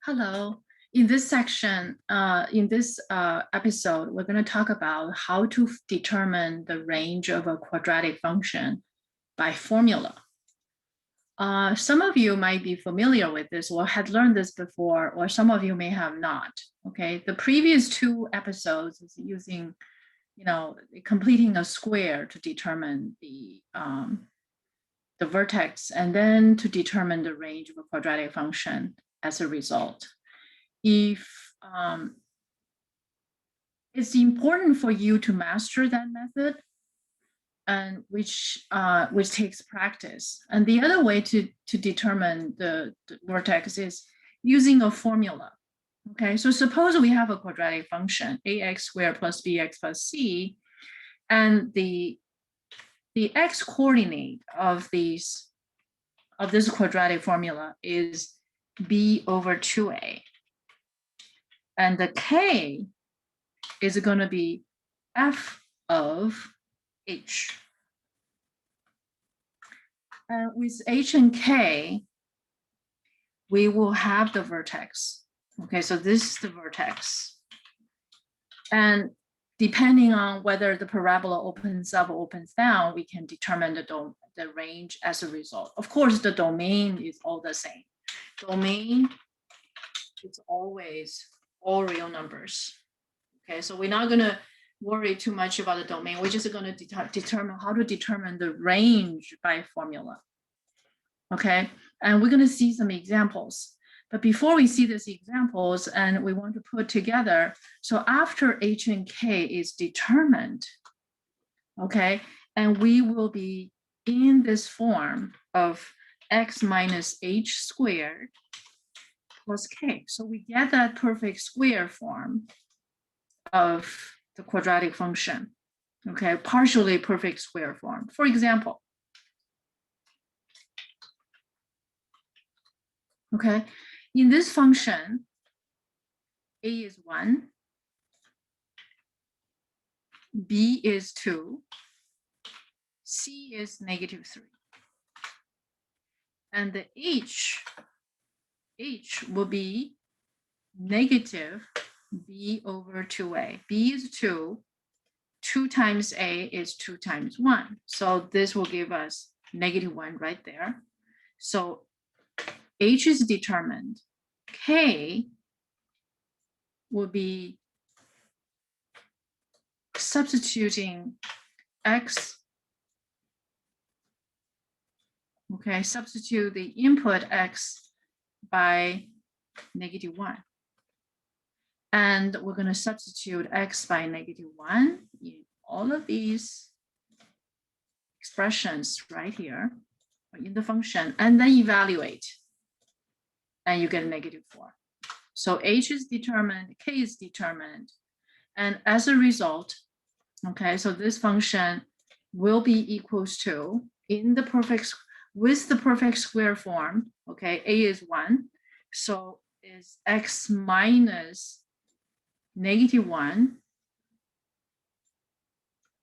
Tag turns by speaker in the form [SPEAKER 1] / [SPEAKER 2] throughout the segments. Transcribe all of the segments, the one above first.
[SPEAKER 1] Hello. In this section, in this episode, we're going to talk about how to determine the range of a quadratic function by formula. Some of you might be familiar with this or had learned this before, or some of you may have not. Okay, the previous two episodes is using, completing a square to determine the vertex and then to determine the range of a quadratic function as a result. If it's important for you to master that method, and which takes practice. And the other way to determine the vertex is using a formula. Okay, so suppose we have a quadratic function, ax squared plus bx plus c, and the x coordinate of this quadratic formula is b over 2a. And the k is going to be f of h. And with h and k, we will have the vertex. Okay, so this is the vertex. And depending on whether the parabola opens up or opens down, we can determine the range as a result. Of course, the domain is all the same. Domain is always all real numbers. Okay, so we're not going to worry too much about the domain. We're just going to determine how to determine the range by formula. Okay, and we're going to see some examples. But before we see these examples, and we want to put together, so after h and k is determined, okay, and we will be in this form of x minus h squared plus k. So we get that perfect square form of the quadratic function, okay, partially perfect square form. For example, okay, in this function, a is 1, b is 2, c is -3. And the h will be negative b over 2a. b is 2. 2 times a is 2 times 1. So this will give us -1 right there. So h is determined. K will be substituting x. Okay, substitute the input x by -1. And we're going to substitute x by -1 in all of these expressions right here in the function, and then evaluate. And you get -4. So h is determined, k is determined. And as a result, okay, so this function will be equals to, with the perfect square form, okay, a is 1. So is x minus -1.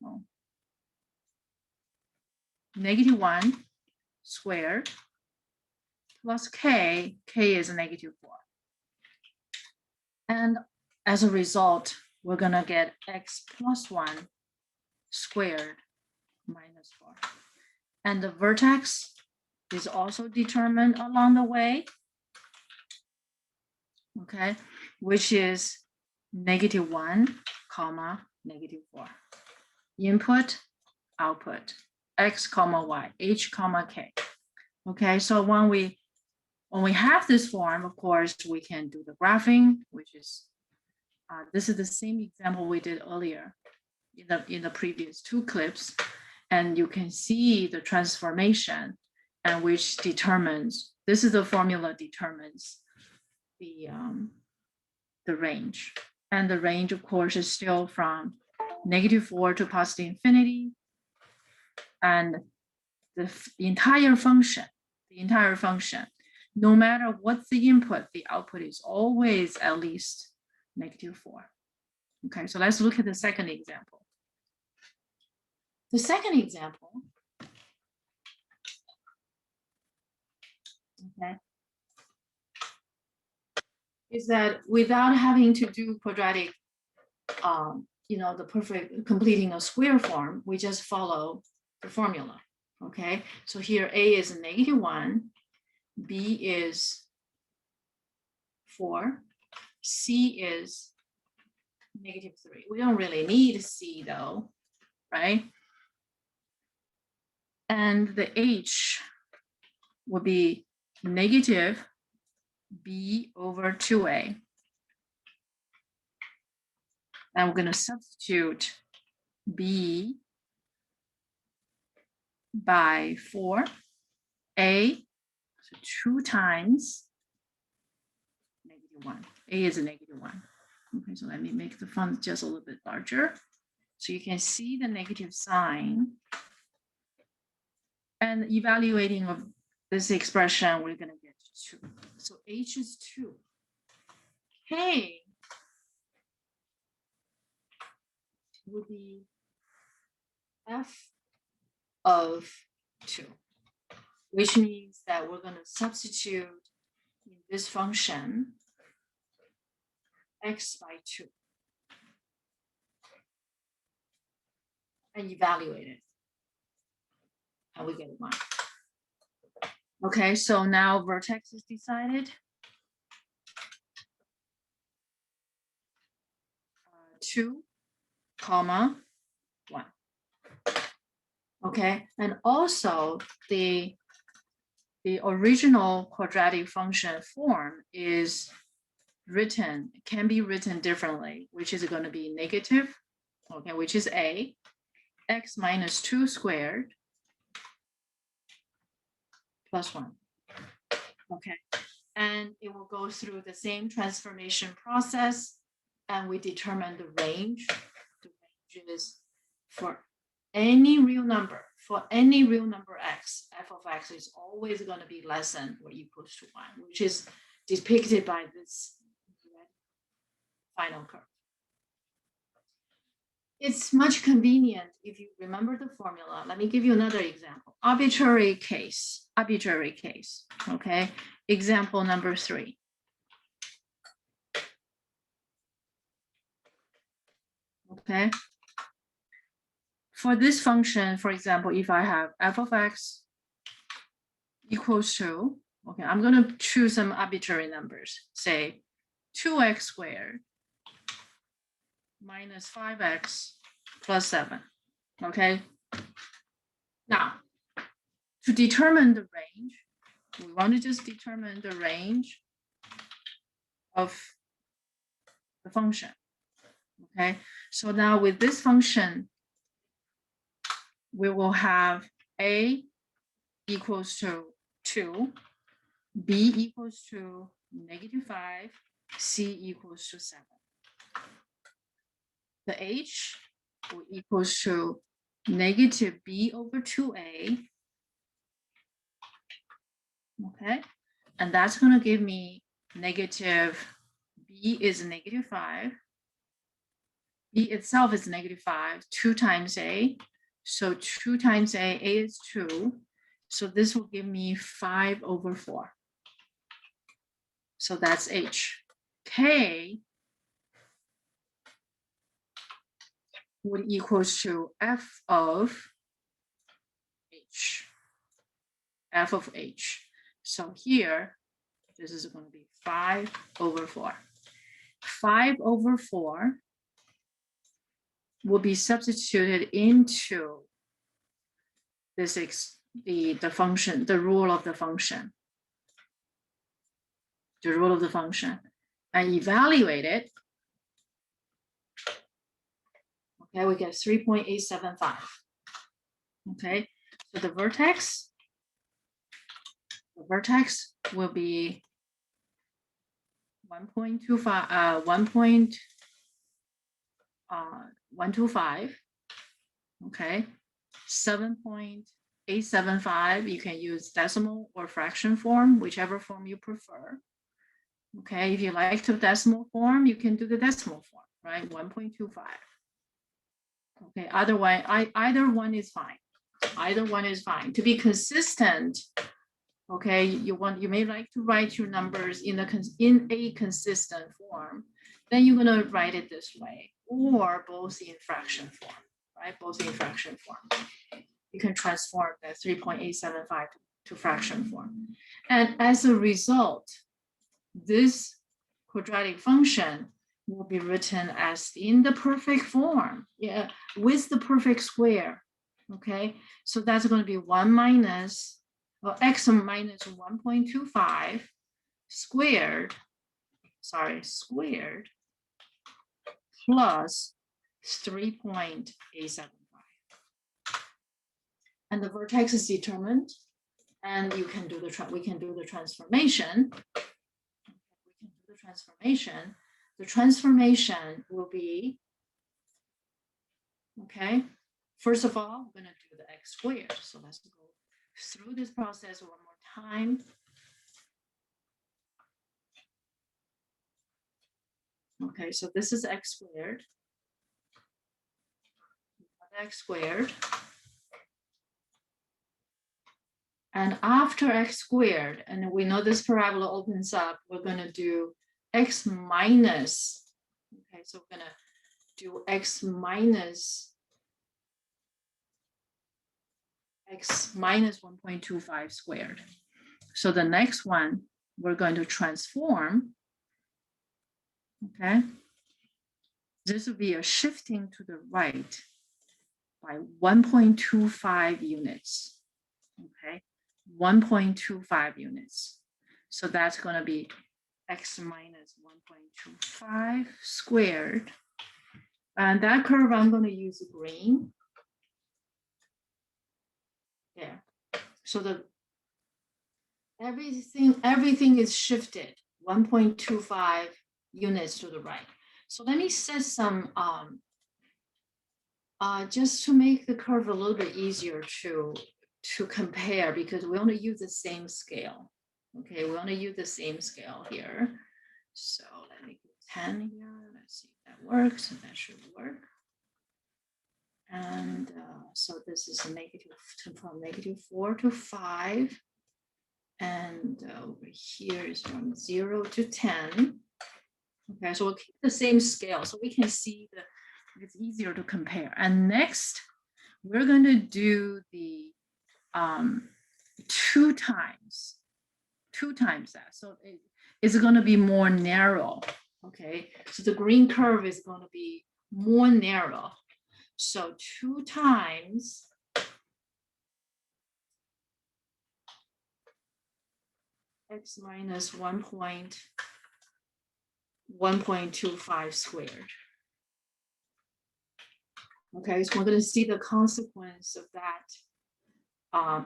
[SPEAKER 1] Oh, -1 squared plus k is -4. And as a result, we're going to get x plus 1 squared minus 4. And the vertex is also determined along the way, okay, which is -1, comma, -4. Input, output, x, comma, y, h, comma, k. Okay, so when we have this form, of course, we can do the graphing, which is, this is the same example we did earlier in the previous two clips. And you can see the transformation, and which determines, this is the formula determines the range. And the range, of course, is still from -4 to +infinity. And the entire function, no matter what's the input, the output is always at least -4. Okay, so let's look at the second example. The second example, okay, is that without having to do quadratic, the perfect completing a square form, we just follow the formula. Okay, so here A is -1, B is 4, C is -3. We don't really need C though, right? And the H will be negative B over 2A. And we're going to substitute B by 4, A, so 2 times -1. A is a -1. Okay, so let me make the font just a little bit larger. So you can see the negative sign. And evaluating of this expression, we're going to get 2. So H is 2. K will be F of 2, which means that we're going to substitute in this function x by 2 and evaluate it. And we get 1. Okay, so now vertex is decided. 2, 1. Okay, and also the original quadratic function form is written, can be written differently, which is going to be negative, okay, which is A, x minus 2 squared plus 1. Okay, and it will go through the same transformation process, and we determine the range. The range is for any real number, x, f of x is always going to be less than or equals to 1, which is depicted by this final curve. It's much convenient if you remember the formula. Let me give you another example. Arbitrary case, okay? Example number 3. Okay. For this function, for example, if I have f of x equals to, okay, I'm going to choose some arbitrary numbers, say 2x squared minus 5x plus 7, okay? Now, to determine the range, we want to just determine the range of the function, okay? So now with this function, we will have A equals to 2, B equals to -5, C equals to 7. The H will equals to negative B over 2A. Okay, and that's going to give me negative, B is -5. B itself is -5, 2 times A. So 2 times A is 2. So this will give me 5 over 4. So that's H. K would equals to F of H. F of H. So here, this is going to be 5 over 4. 5 over 4 will be substituted into this the function, the rule of the function. The rule of the function. And evaluate it. Okay, we get 3.875. Okay, so the vertex will be 1.25, 1.125. Okay, 7.875. You can use decimal or fraction form, whichever form you prefer. Okay, if you like the decimal form, you can do the decimal form, right? 1.25. Okay, otherwise, either one is fine. Either one is fine. To be consistent, Okay, you may like to write your numbers in a consistent form. Then you're gonna write it this way, or both in fraction form, right? Both in fraction form. You can transform the 3.875 to fraction form. And as a result, this quadratic function will be written as in the perfect form, yeah, with the perfect square. Okay, so that's going to be 1 minus, or x minus 1.25 squared, squared plus 3.875. And the vertex is determined, and you can do we can do the transformation. We can do the transformation. The transformation will be, okay, first of all, we're going to do the x squared. So let's go through this process one more time. Okay, so this is x squared. X squared. And after x squared, and we know this parabola opens up, we're going to do x minus, okay, so we're going to do x minus 1.25 squared. So the next one, we're going to transform, okay? This will be a shifting to the right by 1.25 units, okay? 1.25 units. So that's going to be x minus 1.25 squared. And that curve, I'm going to use green. There. So the everything is shifted 1.25 units to the right. So let me set some just to make the curve a little bit easier to compare, because we only use the same scale. Okay, we only use the same scale here. So let me put 10 here. Let's see if that works. That should work. And so this is from -4 to 5. And over here is from 0 to 10. Okay, so we'll keep the same scale so we can see it's easier to compare. And next, we're going to do the 2 times that. So it's going to be more narrow. Okay, so the green curve is going to be more narrow. So 2 times x minus 1.25 squared. Okay, so we're going to see the consequence of that.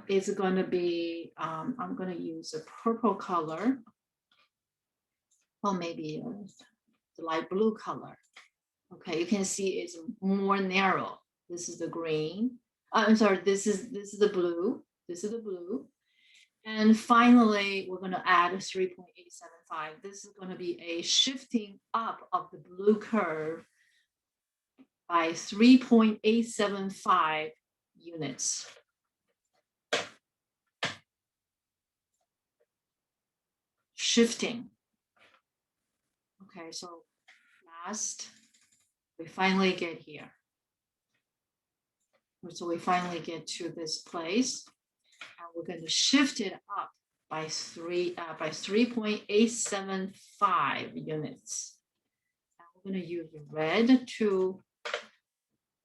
[SPEAKER 1] It's going to be, I'm going to use a purple color, or maybe the light blue color. Okay, you can see it's more narrow. This is the green. I'm sorry, this is the blue. This is the blue. And finally, we're going to add 3.875. This is going to be a shifting up of the blue curve by 3.875 units. Shifting. Okay, so last, we finally get here. So we finally get to this place. And we're going to shift it up by 3.875 units. And we're going to use red to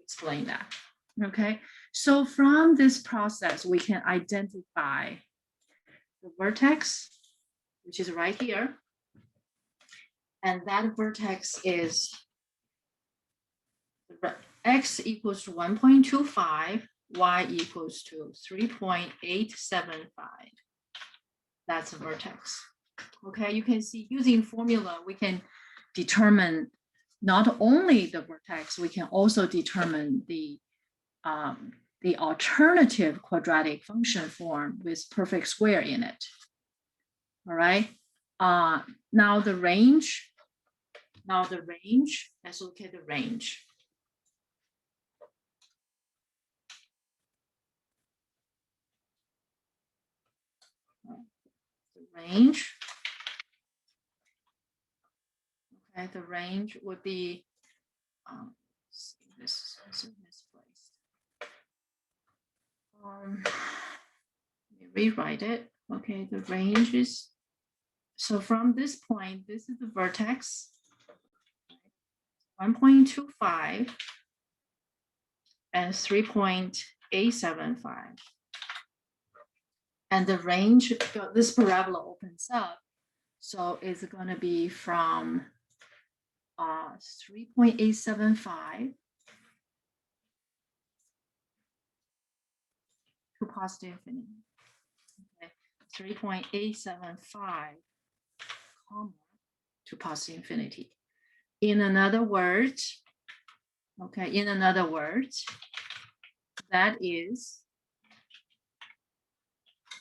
[SPEAKER 1] explain that. Okay, so from this process, we can identify the vertex, which is right here. And that vertex is x equals to 1.25. Y equals to 3.875. That's a vertex. Okay, you can see using formula, we can determine not only the vertex, we can also determine the alternative quadratic function form with perfect square in it. All right. Now the range. Let's look at the range. range. Okay, the range would be, let's see, this is misplaced. Let me rewrite it. Okay, the range is, so from this point, this is the vertex, 1.25 and 3.875. And the range, this parabola opens up. So it's going to be from 3.875 to positive infinity. Okay, 3.875 comma to positive infinity. In another words, okay, in another words, that is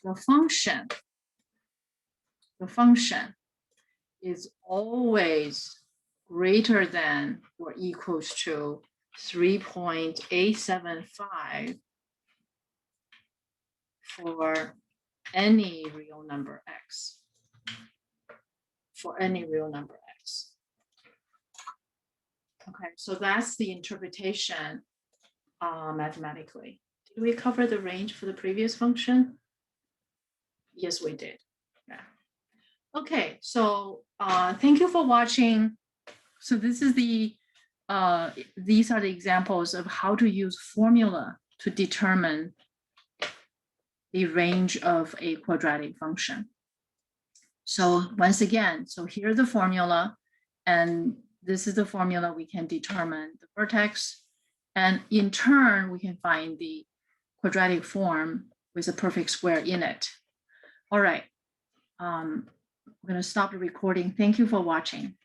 [SPEAKER 1] the function. The function is always greater than or equals to 3.875 for any real number x. For any real number x. Okay, so that's the interpretation mathematically. Did we cover the range for the previous function? Yes, we did. Yeah. Okay, so thank you for watching. So this is the, these are the examples of how to use formula to determine the range of a quadratic function. So once again, so here's the formula, and this is the formula we can determine the vertex. And in turn, we can find the quadratic form with a perfect square in it. All right, I'm going to stop the recording. Thank you for watching.